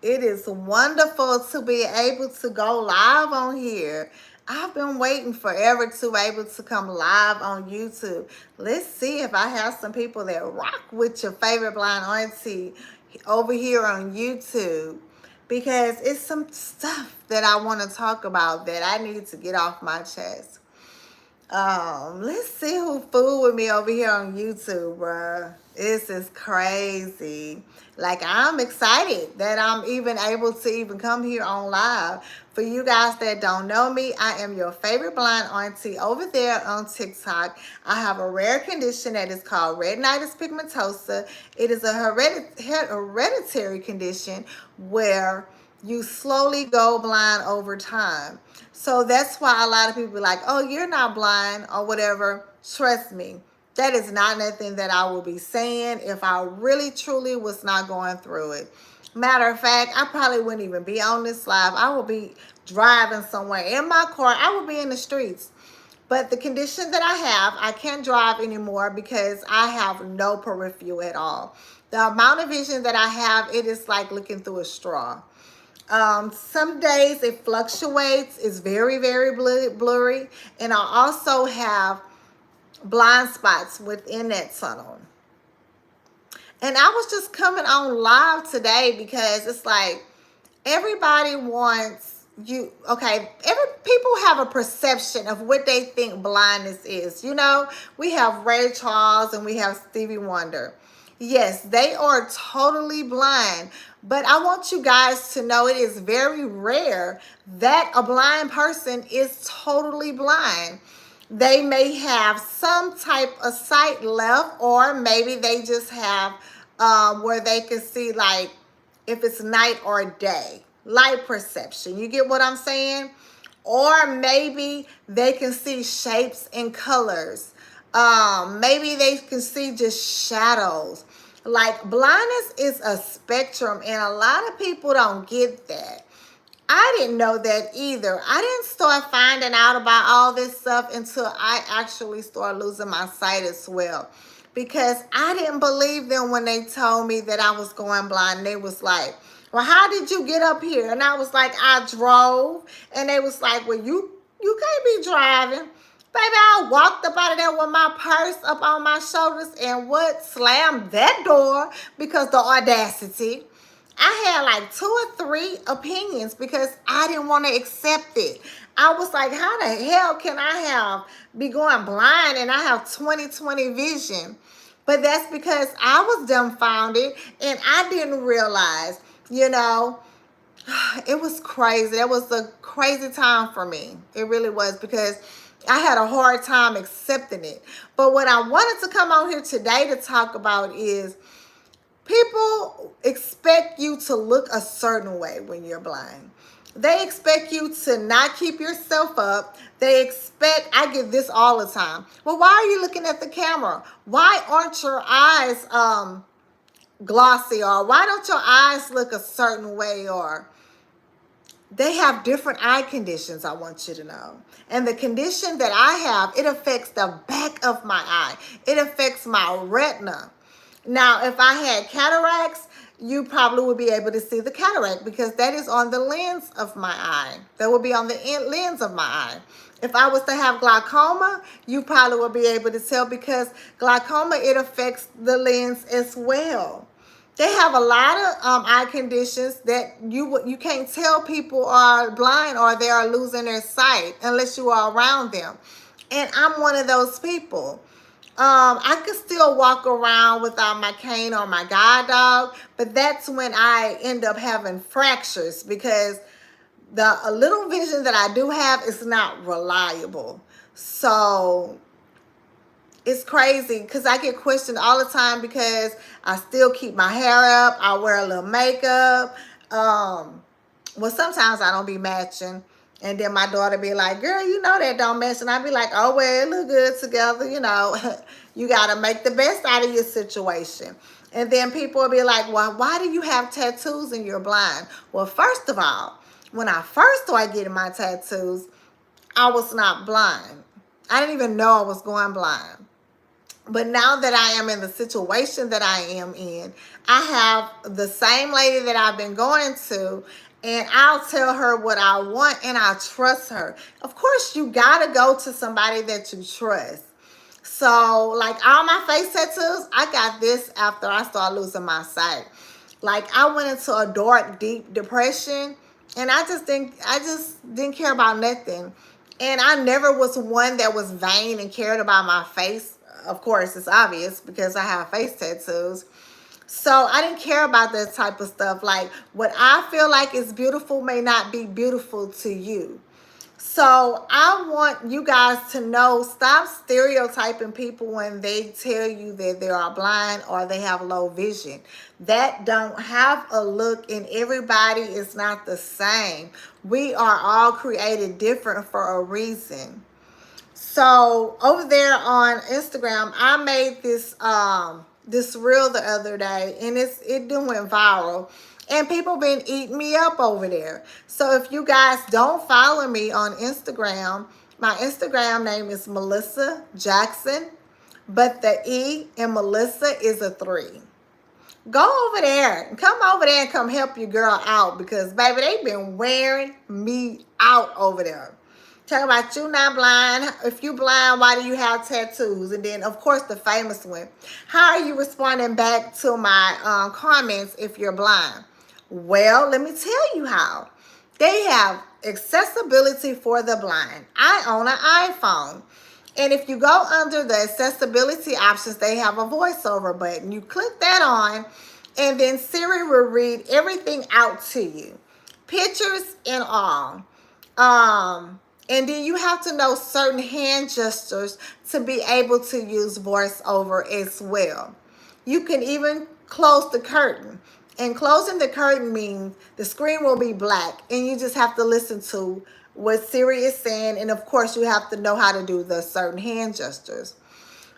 It is wonderful to be able to go live on here. I've been waiting forever to be able to come live on YouTube. Let's see if I have some people that rock with your favorite blind auntie over here on YouTube, because it's some stuff that I want to talk about that I need to get off my chest. Let's see who fooled with me over here on YouTube, bruh. This is crazy. Like, I'm excited that I'm even able to even come here on live. For you guys that don't know me, I am your favorite blind auntie over there on TikTok. I have a rare condition that is called retinitis pigmentosa. It is a hereditary condition where you slowly go blind over time. So that's why a lot of people be like, oh, you're not blind or whatever. Trust me, that is not nothing that I will be saying if I really truly was not going through it. Matter of fact, I probably wouldn't even be on this live. I will be driving somewhere in my car. I will be in the streets. But the condition that I have, I can't drive anymore because I have no peripheral at all. The amount of vision that I have, it is like looking through a straw. Some days it fluctuates. It's very, very blurry. And I also have blind spots within that tunnel. And I was just coming on live today because it's like everybody wants you. Okay, people have a perception of what they think blindness is. You know, we have Ray Charles and we have Stevie Wonder. Yes, they are totally blind, but I want you guys to know it is very rare that a blind person is totally blind. They may have some type of sight left, or maybe they just have where they can see, like, if it's night or day, light perception. You get what I'm saying? Or maybe they can see shapes and colors. Maybe they can see just shadows. Like, blindness is a spectrum, and a lot of people don't get that. I didn't know that either. I didn't start finding out about all this stuff until I actually started losing my sight as well. Because I didn't believe them when they told me that I was going blind. They was like, well, how did you get up here? And I was like, I drove. And they was like, well, you can't be driving. Baby, I walked up out of there with my purse up on my shoulders and what? Slammed that door because the audacity. I had like 2 or 3 opinions because I didn't want to accept it. I was like, how the hell can I be going blind and I have 20/20 vision? But that's because I was dumbfounded and I didn't realize, you know, it was crazy. It was a crazy time for me. It really was, because I had a hard time accepting it. But what I wanted to come on here today to talk about is people expect you to look a certain way when you're blind. They expect you to not keep yourself up. They expect, I get this all the time. Well, why are you looking at the camera? Why aren't your eyes glossy? Or why don't your eyes look a certain way? Or they have different eye conditions, I want you to know. And the condition that I have, it affects the back of my eye. It affects my retina. Now, if I had cataracts, you probably would be able to see the cataract because that is on the lens of my eye. That would be on the lens of my eye. If I was to have glaucoma, you probably would be able to tell because glaucoma, it affects the lens as well. They have a lot of eye conditions that you can't tell people are blind or they are losing their sight unless you are around them. And I'm one of those people. I could still walk around without my cane or my guide dog, but that's when I end up having fractures because the little vision that I do have is not reliable. So it's crazy because I get questioned all the time because I still keep my hair up. I wear a little makeup. Well, sometimes I don't be matching. And then my daughter be like, girl, you know that don't match. And I be like, oh, well, it look good together. You know, you got to make the best out of your situation. And then people will be like, well, why do you have tattoos and you're blind? Well, first of all, when I first started getting my tattoos, I was not blind. I didn't even know I was going blind. But now that I am in the situation that I am in, I have the same lady that I've been going to, and I'll tell her what I want and I trust her. Of course, you gotta go to somebody that you trust. So, like all my face tattoos, I got this after I started losing my sight. Like I went into a dark, deep depression, and I just didn't care about nothing. And I never was one that was vain and cared about my face. Of course, it's obvious because I have face tattoos. So I didn't care about that type of stuff. Like what I feel like is beautiful may not be beautiful to you. So I want you guys to know, stop stereotyping people when they tell you that they are blind or they have low vision. That don't have a look, and everybody is not the same. We are all created different for a reason. So over there on Instagram, I made this reel the other day, and it done went viral. And people been eating me up over there. So if you guys don't follow me on Instagram, my Instagram name is Melissa Jackson, but the E in Melissa is a 3. Go over there and come over there and come help your girl out, because baby, they been wearing me out over there. Talking about you not blind. If you blind, why do you have tattoos? And then, of course, the famous one. How are you responding back to my comments if you're blind? Well, let me tell you how. They have accessibility for the blind. I own an iPhone. And if you go under the accessibility options, they have a voiceover button. You click that on, and then Siri will read everything out to you, pictures and all. And then you have to know certain hand gestures to be able to use voiceover as well. You can even close the curtain. And closing the curtain means the screen will be black, and you just have to listen to what Siri is saying. And of course, you have to know how to do the certain hand gestures.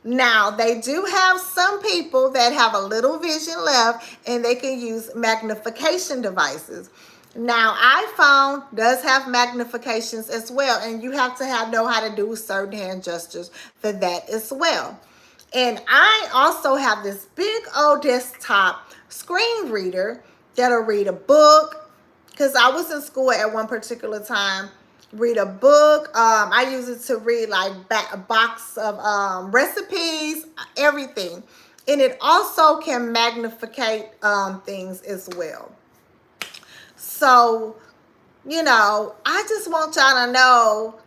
Now, they do have some people that have a little vision left, and they can use magnification devices. Now, iPhone does have magnifications as well, and you have to know how to do certain hand gestures for that as well. And I also have this big old desktop screen reader that'll read a book, because I was in school at one particular time. Read a book. I use it to read like a box of recipes, everything. And it also can magnify things as well. So, I just want y'all to know,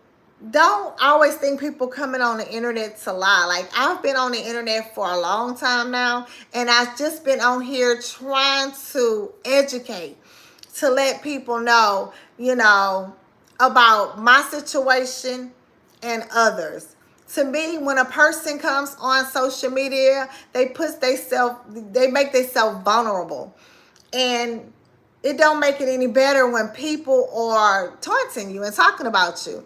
don't always think people coming on the internet to lie. Like, I've been on the internet for a long time now, and I've just been on here trying to educate, to let people know, about my situation and others. To me, when a person comes on social media, they make themselves vulnerable. And it don't make it any better when people are taunting you and talking about you.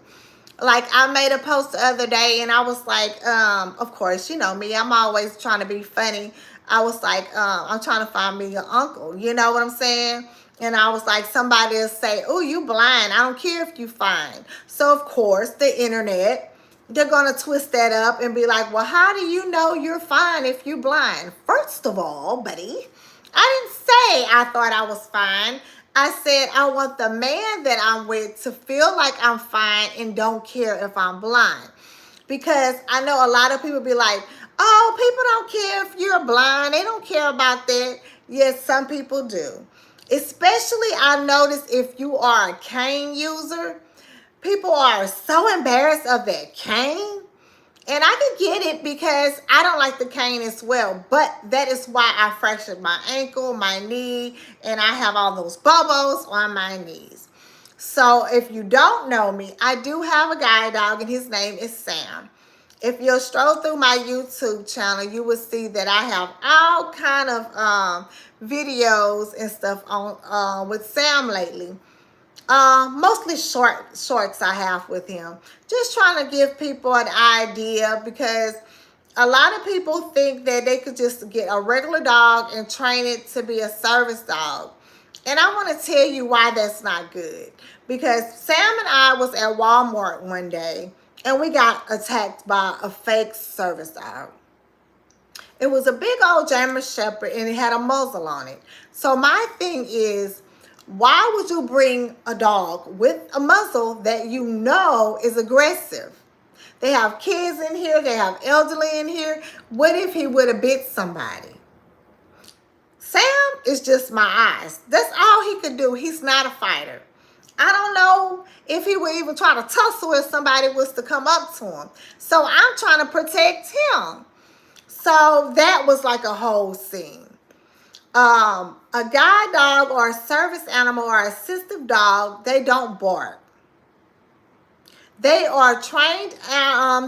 Like, I made a post the other day, and I was like, of course, you know me, I'm always trying to be funny. I was like, I'm trying to find me an uncle. You know what I'm saying? And I was like, somebody will say, oh, you blind. I don't care if you fine. So, of course, the internet, they're going to twist that up and be like, well, how do you know you're fine if you're blind? First of all, buddy, I didn't say I thought I was fine. I said I want the man that I'm with to feel like I'm fine and don't care if I'm blind. Because I know a lot of people be like, oh, people don't care if you're blind. They don't care about that. Yes, some people do. Especially, I notice if you are a cane user, people are so embarrassed of that cane. And I can get it because I don't like the cane as well. But that is why I fractured my ankle, my knee, and I have all those bubbles on my knees. So if you don't know me, I do have a guide dog, and his name is Sam. If you'll stroll through my YouTube channel, you will see that I have all kind of videos and stuff on with Sam lately. Mostly shorts I have with him. Just trying to give people an idea, because a lot of people think that they could just get a regular dog and train it to be a service dog. And I want to tell you why that's not good. Because Sam and I was at Walmart one day, and we got attacked by a fake service dog. It was a big old German Shepherd and it had a muzzle on it. So my thing is, why would you bring a dog with a muzzle that you know is aggressive? They have kids in here, they have elderly in here. What if he would have bit somebody? Sam is just my eyes. That's all he could do. He's not a fighter. I don't know if he would even try to tussle if somebody was to come up to him. So I'm trying to protect him. So that was like a whole scene. A guide dog or a service animal or assistive dog, they don't bark. They are trained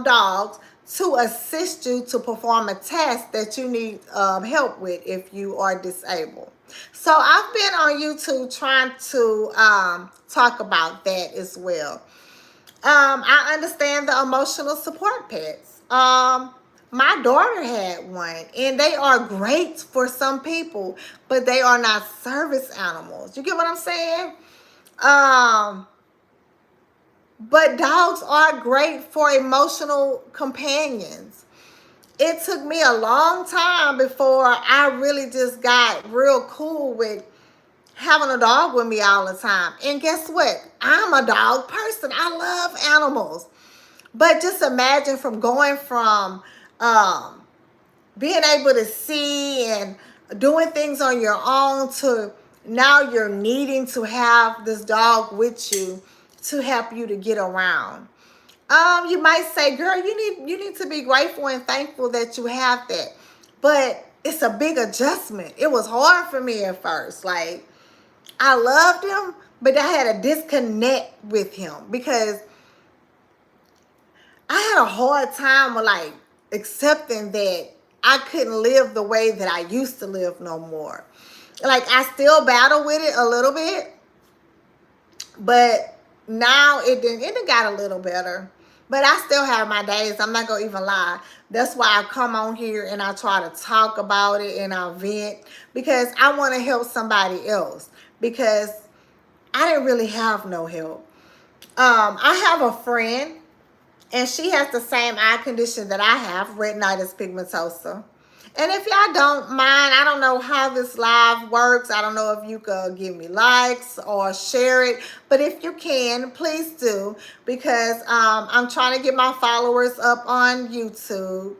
dogs to assist you to perform a task that you need help with if you are disabled. So I've been on YouTube trying to talk about that as well. I understand the emotional support pets. My daughter had one, and they are great for some people, but they are not service animals. You get what I'm saying? But dogs are great for emotional companions. It took me a long time before I really just got real cool with having a dog with me all the time. And guess what? I'm a dog person. I love animals. But just imagine from going from being able to see and doing things on your own to now you're needing to have this dog with you to help you to get around. You might say, girl, you need to be grateful and thankful that you have that. But it's a big adjustment. It was hard for me at first. Like, I loved him, but I had a disconnect with him because I had a hard time with like accepting that I couldn't live the way that I used to live no more. Like, I still battle with it a little bit, but now it didn't got a little better. But I still have my days. I'm not going to even lie. That's why I come on here and I try to talk about it and I vent because I want to help somebody else because I didn't really have no help. I have a friend and she has the same eye condition that I have, retinitis pigmentosa. And if y'all don't mind, I don't know how this live works. I don't know if you could give me likes or share it. But if you can, please do. Because I'm trying to get my followers up on YouTube.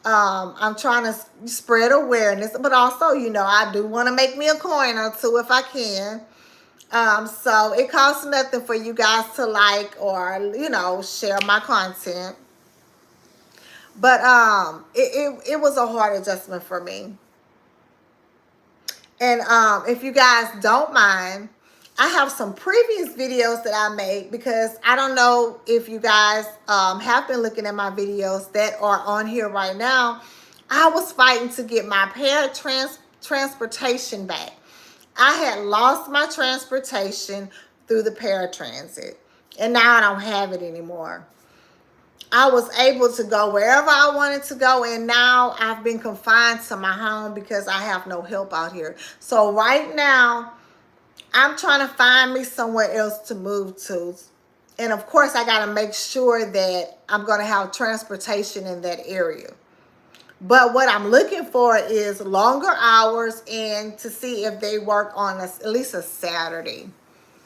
I'm trying to spread awareness. But also, you know, I do want to make me a coin or two if I can. So it costs nothing for you guys to like or, you know, share my content. But it was a hard adjustment for me. And if you guys don't mind, I have some previous videos that I made because I don't know if you guys have been looking at my videos that are on here right now. I was fighting to get my transportation back. I had lost my transportation through the paratransit, and now I don't have it anymore. I was able to go wherever I wanted to go, and now I've been confined to my home because I have no help out here. So right now, I'm trying to find me somewhere else to move to. And of course, I got to make sure that I'm going to have transportation in that area. But what I'm looking for is longer hours and to see if they work on at least a Saturday.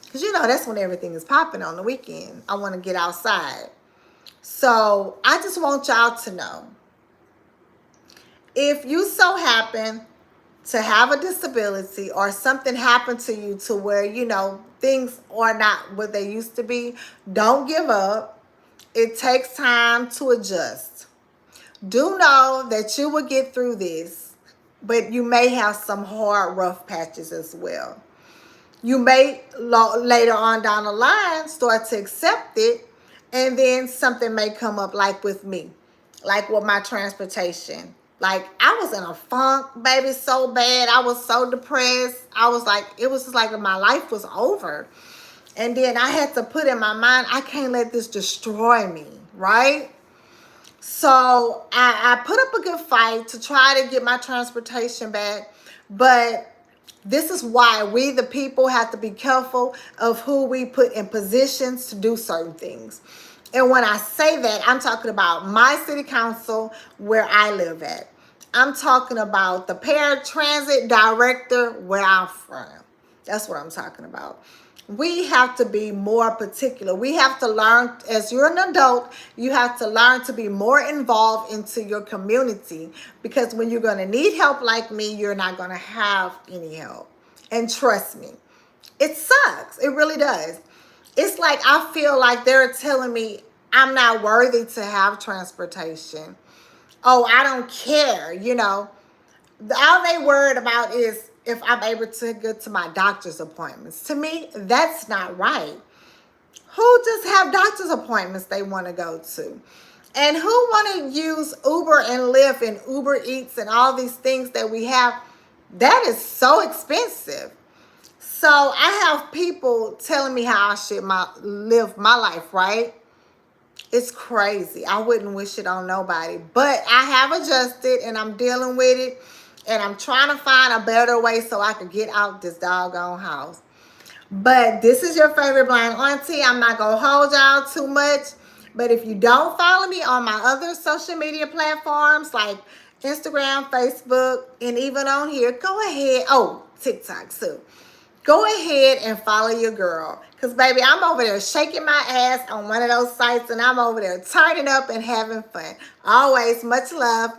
Because, you know, that's when everything is popping on the weekend. I want to get outside. So I just want y'all to know, if you so happen to have a disability or something happened to you to where, you know, things are not what they used to be, don't give up. It takes time to adjust. Do know that you will get through this, but you may have some hard, rough patches as well. You may later on down the line start to accept it, and then something may come up like with me, like with my transportation. Like, I was in a funk, baby, so bad. I was so depressed. I was like, it was just like my life was over. And then I had to put in my mind, I can't let this destroy me, right? So I put up a good fight to try to get my transportation back. But this is why we, the people, have to be careful of who we put in positions to do certain things. And when I say that, I'm talking about my city council where I live at. I'm talking about the paratransit director where I'm from. That's what I'm talking about. We have to be more particular. We have to learn, as you're an adult, you have to learn to be more involved into your community, because when you're going to need help like me, you're not going to have any help. And trust me, it sucks. It really does. It's like I feel like they're telling me I'm not worthy to have transportation. Oh, I don't care, all they worried about is if I'm able to get to my doctor's appointments. To me, that's not right. Who just have doctor's appointments they want to go to? And who want to use Uber and Lyft and Uber Eats and all these things that we have? That is so expensive. So I have people telling me how I should live my life, right? It's crazy. I wouldn't wish it on nobody. But I have adjusted and I'm dealing with it. And I'm trying to find a better way so I can get out this doggone house. But this is your favorite blind auntie. I'm not going to hold y'all too much. But if you don't follow me on my other social media platforms like Instagram, Facebook, and even on here, go ahead. Oh, TikTok too. Go ahead and follow your girl. Because, baby, I'm over there shaking my ass on one of those sites, and I'm over there turning up and having fun. Always, much love.